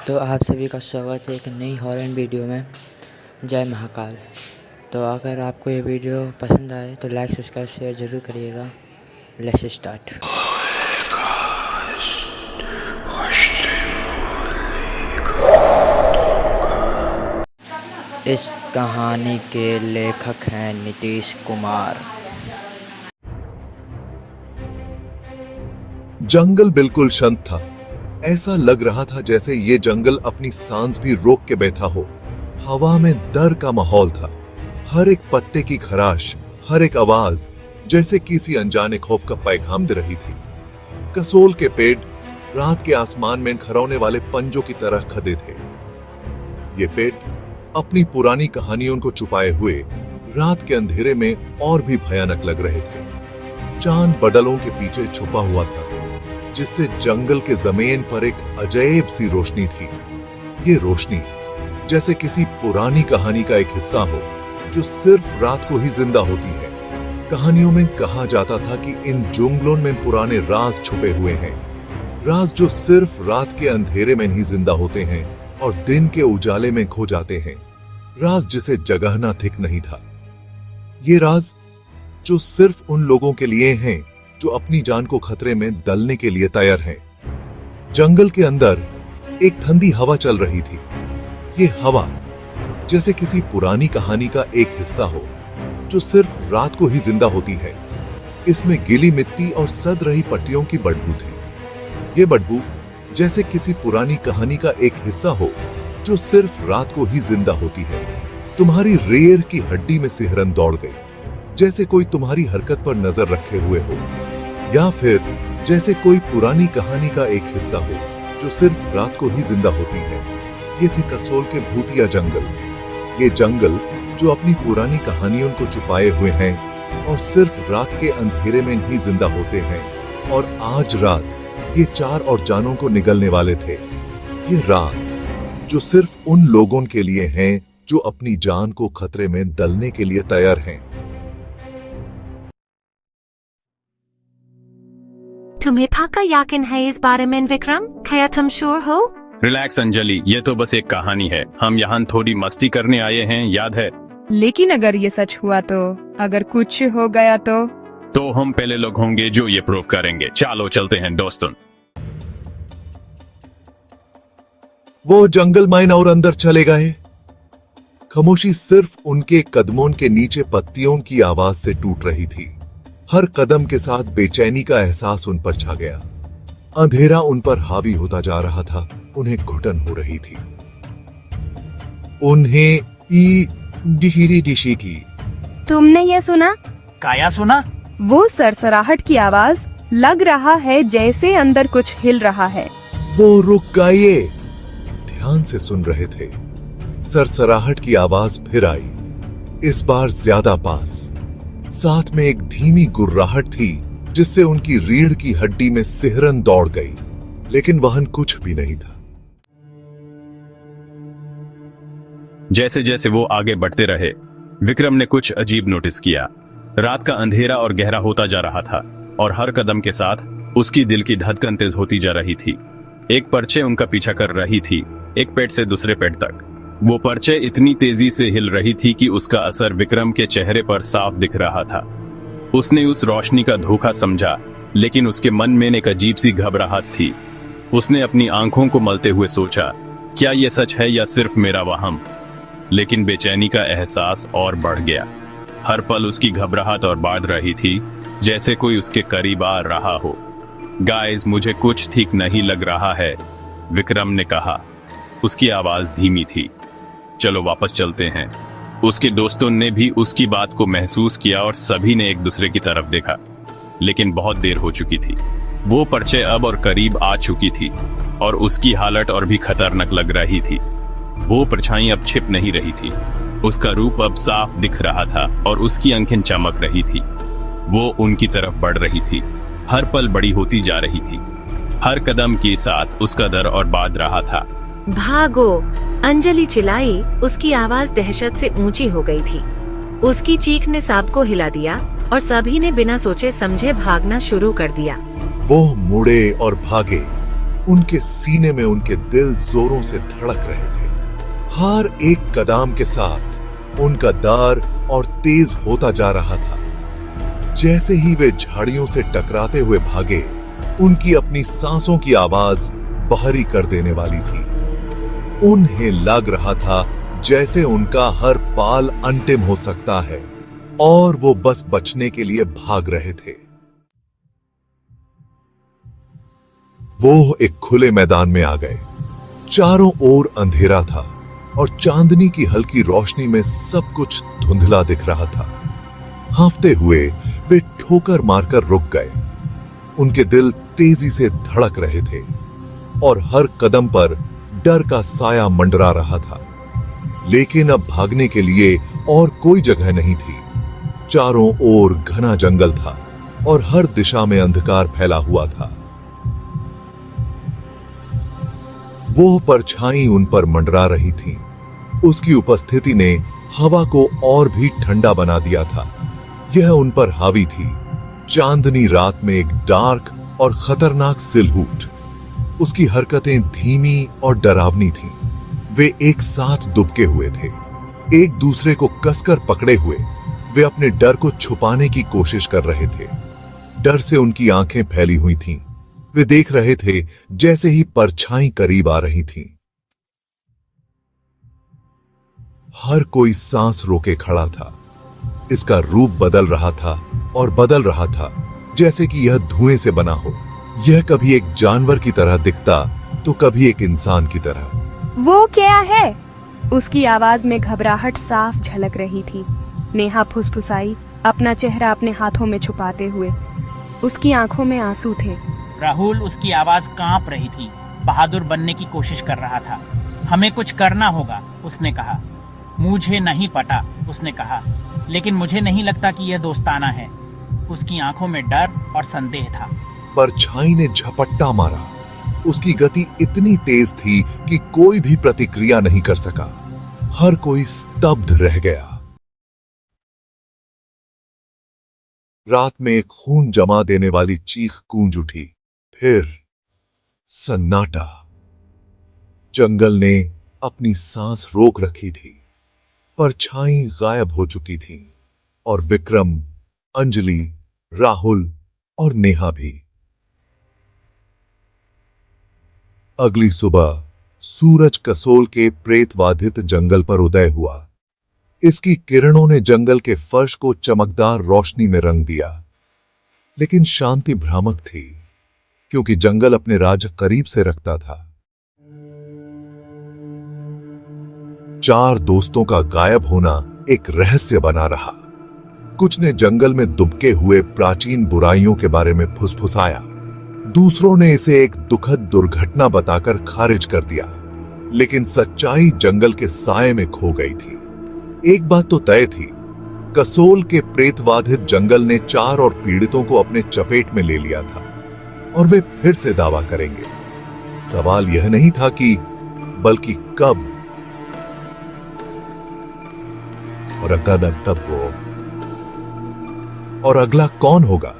तो आप सभी का स्वागत है एक नई हॉरर वीडियो में। जय महाकाल। तो अगर आपको ये वीडियो पसंद आए तो लाइक सब्सक्राइब शेयर ज़रूर करिएगा। Let's start. इस कहानी के लेखक हैं नीतीश कुमार। जंगल बिल्कुल शांत था। ऐसा लग रहा था जैसे ये जंगल अपनी सांस भी रोक के बैठा हो। हवा में डर का माहौल था। हर एक पत्ते की खराश, हर एक आवाज जैसे किसी अनजाने खौफ का पैगाम दे रही थी। कसोल के पेड़ रात के आसमान में खरौने वाले पंजों की तरह खड़े थे। ये पेड़ अपनी पुरानी कहानियों को छुपाए हुए रात के अंधेरे में और भी भयानक लग रहे थे। चांद बदलों के पीछे छुपा हुआ था, जिससे जंगल के जमीन पर एक अजैब सी रोशनी थी। ये रोशनी जैसे किसी पुरानी कहानी का एक हिस्सा हो जो सिर्फ रात को ही जिंदा होती है। कहानियों में कहा जाता था कि इन जंगलों में पुराने राज छुपे हुए हैं, राज जो सिर्फ रात के अंधेरे में ही जिंदा होते हैं और दिन के उजाले में खो जाते हैं। राज जिसे जगाना ठीक नहीं था। ये राज जो सिर्फ उन लोगों के लिए हैं जो अपनी जान को खतरे में डालने के लिए तैयार हैं। जंगल के अंदर एक ठंडी हवा चल रही थी। ये हवा जैसे किसी पुरानी कहानी का एक हिस्सा हो जो सिर्फ रात को ही जिंदा होती है। इसमें गीली मिट्टी और सड़ रही पट्टियों की बदबू थी। ये बदबू जैसे किसी पुरानी कहानी का एक हिस्सा हो जो सिर्फ रात को ही जिंदा होती है। तुम्हारी रीढ़ की हड्डी में सिहरन दौड़ गई, जैसे कोई तुम्हारी हरकत पर नजर रखे हुए हो, या फिर जैसे कोई पुरानी कहानी का एक हिस्सा हो जो सिर्फ रात को ही जिंदा होती है। ये थे कसोल के भूतिया जंगल। ये जंगल जो अपनी पुरानी कहानियों को छुपाए हुए हैं और सिर्फ रात के अंधेरे में ही जिंदा होते हैं। और आज रात ये चार और जानों को निगलने वाले थे। ये रात जो सिर्फ उन लोगों के लिए है जो अपनी जान को खतरे में डालने के लिए तैयार हैं। तुम्हें पक्का यकीन है इस बारे में विक्रम? क्या तुम श्योर हो? रिलैक्स अंजलि, ये तो बस एक कहानी है। हम यहाँ थोड़ी मस्ती करने आए हैं, याद है? लेकिन अगर ये सच हुआ तो, अगर कुछ हो गया तो हम पहले लोग होंगे जो ये प्रूव करेंगे। चलो चलते हैं दोस्तों। वो जंगल माइन और अंदर चले गए। खामोशी सिर्फ उनके कदमों के नीचे पत्तियों की आवाज से टूट रही थी। हर कदम के साथ बेचैनी का एहसास उन पर छा गया। अंधेरा उन पर हावी होता जा रहा था। उन्हें घुटन हो रही थी। उन्हें डिहिरी डिशी की। तुमने ये सुना? काया सुना? वो सरसराहट की आवाज। लग रहा है जैसे अंदर कुछ हिल रहा है। वो रुक गए, ध्यान से सुन रहे थे। सरसराहट की आवाज फिर आई, इस बार ज्यादा पास। साथ में एक धीमी गुर्राहट थी जिससे उनकी रीढ़ की हड्डी में सिहरन दौड़ गई, लेकिन वहन कुछ भी नहीं था। जैसे जैसे वो आगे बढ़ते रहे, विक्रम ने कुछ अजीब नोटिस किया। रात का अंधेरा और गहरा होता जा रहा था और हर कदम के साथ उसकी दिल की धड़कन तेज होती जा रही थी। एक पर्चे उनका पीछा कर रही थी, एक पेड़ से दूसरे पेड़ तक। वो पर्चे इतनी तेजी से हिल रही थी कि उसका असर विक्रम के चेहरे पर साफ दिख रहा था। उसने उस रोशनी का धोखा समझा, लेकिन उसके मन में एक अजीब सी घबराहट थी। उसने अपनी आंखों को मलते हुए सोचा, क्या यह सच है या सिर्फ मेरा वहम? लेकिन बेचैनी का एहसास और बढ़ गया। हर पल उसकी घबराहट और बढ़ रही थी, जैसे कोई उसके करीब आ रहा हो। गाइस, मुझे कुछ ठीक नहीं लग रहा है, विक्रम ने कहा। उसकी आवाज धीमी थी। चलो वापस चलते हैं। उसके दोस्तों ने भी उसकी बात को महसूस किया और सभी ने एक दूसरे की तरफ देखा, लेकिन बहुत देर हो चुकी थी। वो पर्चे अब और करीब आ चुकी थी और उसकी हालत और भी खतरनाक लग रही थी। वो परछाई अब छिप नहीं रही थी, उसका रूप अब साफ दिख रहा था और उसकी आंखें चमक रही थी। वो उनकी तरफ बढ़ रही थी, हर पल बड़ी होती जा रही थी। हर कदम के साथ उसका डर और बढ़ रहा था। भागो! अंजलि चिल्लाई। उसकी आवाज दहशत से ऊंची हो गई थी। उसकी चीख ने सबको हिला दिया और सभी ने बिना सोचे समझे भागना शुरू कर दिया। वो मुड़े और भागे। उनके सीने में उनके दिल जोरों से धड़क रहे थे। हर एक कदम के साथ उनका डर और तेज होता जा रहा था। जैसे ही वे झाड़ियों से टकराते हुए भागे, उनकी अपनी सांसों की आवाज बाहरी कर देने वाली थी। उन्हें लग रहा था जैसे उनका हर पाल अंतिम हो सकता है और वो बस बचने के लिए भाग रहे थे। वो एक खुले मैदान में आ गए। चारों ओर अंधेरा था और चांदनी की हल्की रोशनी में सब कुछ धुंधला दिख रहा था। हांफते हुए वे ठोकर मारकर रुक गए। उनके दिल तेजी से धड़क रहे थे और हर कदम पर डर का साया मंडरा रहा था। लेकिन अब भागने के लिए और कोई जगह नहीं थी। चारों ओर घना जंगल था और हर दिशा में अंधकार फैला हुआ था। वो परछाई उन पर मंडरा रही थी। उसकी उपस्थिति ने हवा को और भी ठंडा बना दिया था। यह उन पर हावी थी। चांदनी रात में एक डार्क और खतरनाक सिलहूट। उसकी हरकतें धीमी और डरावनी थीं। वे एक साथ दुबके हुए थे, एक दूसरे को कसकर पकड़े हुए। वे अपने डर को छुपाने की कोशिश कर रहे थे। डर से उनकी आंखें फैली हुई थीं। वे देख रहे थे जैसे ही परछाई करीब आ रही थी। हर कोई सांस रोके खड़ा था। इसका रूप बदल रहा था और बदल रहा था, जैसे कि यह धुएं से बना हो। यह कभी एक जानवर की तरह दिखता तो कभी एक इंसान की तरह। वो क्या है? उसकी आवाज में घबराहट साफ झलक रही थी। नेहा फुसफुसाई, अपना चेहरा अपने हाथों में छुपाते हुए। उसकी आंखों में आंसू थे। राहुल, उसकी आवाज कांप रही थी। बहादुर बनने की कोशिश कर रहा था। हमें कुछ करना होगा, उसने कहा। मुझे नहीं पता, उसने कहा, लेकिन मुझे नहीं लगता कि यह दोस्ताना है। उसकी आंखों में डर और संदेह था। परछाई ने झपट्टा मारा। उसकी गति इतनी तेज थी कि कोई भी प्रतिक्रिया नहीं कर सका। हर कोई स्तब्ध रह गया। रात में एक खून जमा देने वाली चीख गूंज उठी। फिर सन्नाटा। जंगल ने अपनी सांस रोक रखी थी। परछाई गायब हो चुकी थी और विक्रम, अंजलि, राहुल और नेहा भी। अगली सुबह सूरज कसोल के प्रेतवाधित जंगल पर उदय हुआ। इसकी किरणों ने जंगल के फर्श को चमकदार रोशनी में रंग दिया। लेकिन शांति भ्रामक थी, क्योंकि जंगल अपने राज करीब से रखता था। चार दोस्तों का गायब होना एक रहस्य बना रहा। कुछ ने जंगल में दुबके हुए प्राचीन बुराइयों के बारे में फुसफुसाया। दूसरों ने इसे एक दुखद दुर्घटना बताकर खारिज कर दिया। लेकिन सच्चाई जंगल के साए में खो गई थी। एक बात तो तय थी, कसोल के प्रेतवाधित जंगल ने चार और पीड़ितों को अपने चपेट में ले लिया था और वे फिर से दावा करेंगे। सवाल यह नहीं था कि, बल्कि कब और अगला तब वो और अगला कौन होगा।